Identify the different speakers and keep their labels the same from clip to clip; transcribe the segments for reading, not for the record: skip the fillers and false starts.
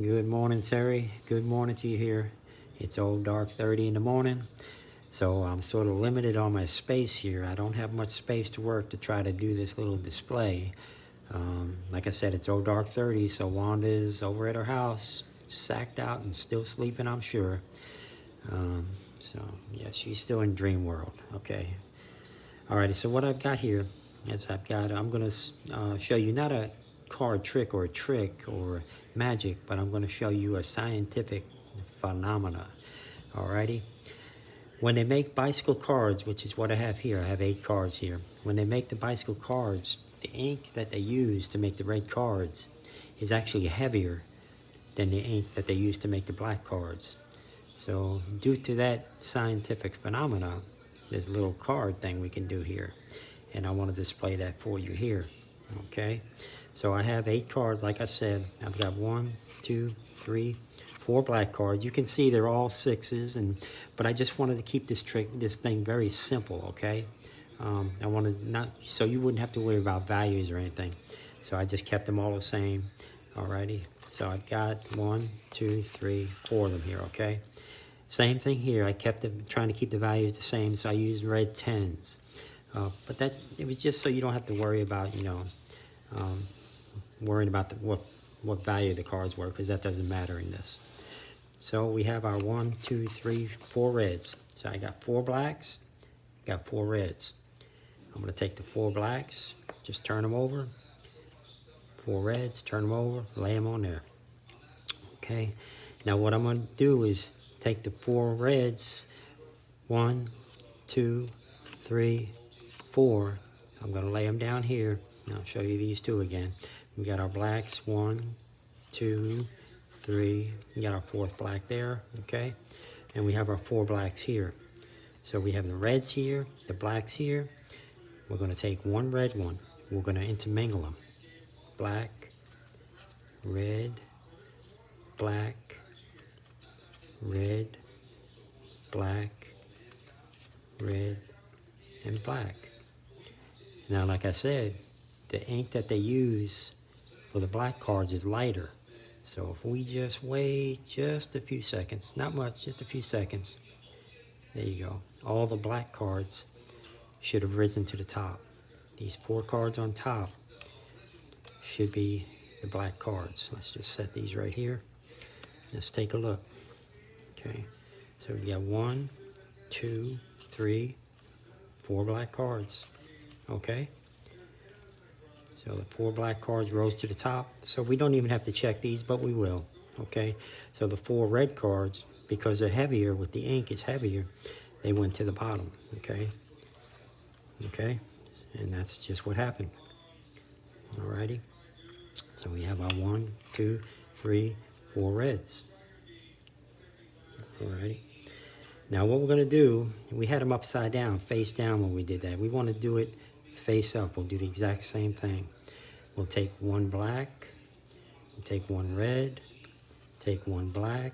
Speaker 1: Good morning, Terry. Good morning to you here. It's old dark 30 in the morning, so I'm sort of limited on my space here. I don't have much space to work to try to do this little display. Like I said, it's old dark 30, so Wanda is over at her house, sacked out and still sleeping, I'm sure. So, yeah, she's still in dream world. Okay. Alrighty, so what I've got here is I'm going to show you not a card trick or a trick or magic, but I'm going to show you a scientific phenomena. Alrighty. When they make bicycle cards, which is what I have here, I have 8 cards here. When they make the bicycle cards, the ink that they use to make the red cards is actually heavier than the ink that they use to make the black cards. So due to that scientific phenomena, there's a little card thing we can do here. And I want to display that for you here. Okay. So I have 8 cards. Like I said, I've got 1, 2, 3, 4 black cards. You can see they're all 6s, but I just wanted to keep this thing very simple. Okay. I wanted not so you wouldn't have to worry about values or anything. So I just kept them all the same. Alrighty. So I've got 1, 2, 3, 4 of them here. Okay. Same thing here. I kept trying to keep the values the same, so I used red 10s. But it was just so you don't have to worry about, worrying about what value the cards were, because that doesn't matter in this. So we have our 1, 2, 3, 4 reds. So I got 4 blacks, got 4 reds. I'm going to take the 4 blacks, just turn them over. 4 reds, turn them over, lay them on there. Okay. Now what I'm going to do is take the 4 reds, 1, 2, 3, 4. I'm going to lay them down here. And I'll show you these 2 again. We got our blacks, 1, 2, 3. We got our 4th black there, okay? And we have our 4 blacks here. So we have the reds here, the blacks here. We're going to take 1 red one. We're going to intermingle them. Black, red, black, red, black, red, and black. Now, like I said, the ink that they use for the black cards is lighter. So if we just wait just a few seconds, not much, just a few seconds, there you go. All the black cards should have risen to the top. These 4 cards on top should be the black cards. Let's just set these right here. Let's take a look. Okay, so we got 1, 2, 3, 4 black cards. Okay, so the 4 black cards rose to the top. So we don't even have to check these, but we will. Okay, so the 4 red cards, because they're heavier, with the ink is heavier, they went to the bottom. Okay, and that's just what happened. Alrighty, so we have our 1, 2, 3, 4 reds. Alrighty. Now what we're going to do, we had them upside down, face down when we did that. We want to do it face up. We'll do the exact same thing. We'll take 1 black, we'll take 1 red, take 1 black,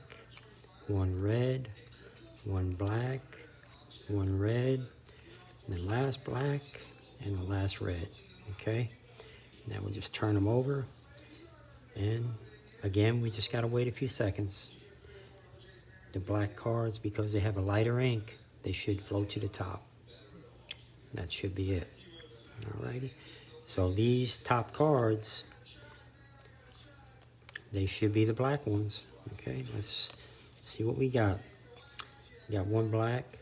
Speaker 1: 1 red, 1 black, 1 red, and the last black, and the last red. Okay? Now we'll just turn them over. And again, we just got to wait a few seconds. The black cards, because they have a lighter ink, they should float to the top. That should be it. Alrighty. So these top cards, they should be the black ones. Okay, let's see what we got. We got 1 black,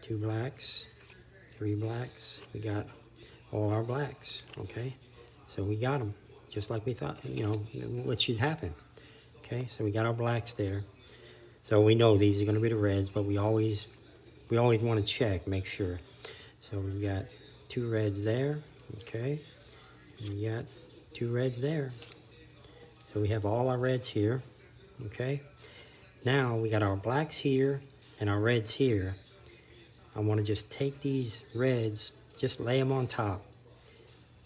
Speaker 1: 2 blacks, 3 blacks. We got all our blacks. Okay, so we got them just like we thought. What should happen. Okay, so we got our blacks there. So we know these are going to be the reds, but we always want to check, make sure. So we got 2 reds there, okay? We got 2 reds there. So we have all our reds here, okay? Now we got our blacks here and our reds here. I want to just take these reds, just lay them on top,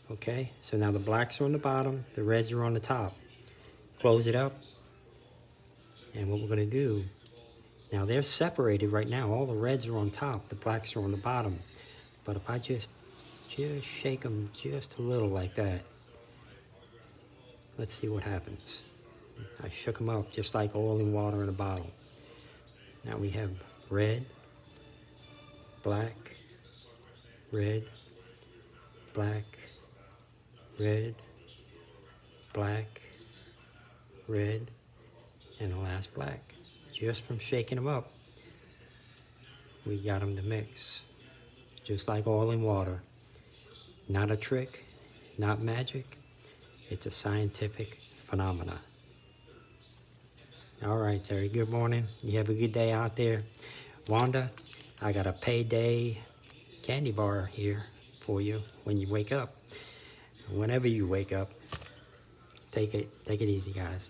Speaker 1: okay? So now the blacks are on the bottom, the reds are on the top. Close it up. And what we're going to do, now they're separated right now. All the reds are on top, the blacks are on the bottom. But if I just shake them just a little like that, let's see what happens. I shook them up just like oil and water in a bottle. Now we have red, black, red, black, red, black, red, and the last black. Just from shaking them up, we got them to mix. Just like oil and water. Not a trick, not magic. It's a scientific phenomena. All right, Terry, good morning. You have a good day out there. Wanda, I got a payday candy bar here for you when you wake up. Whenever you wake up, take it easy, guys.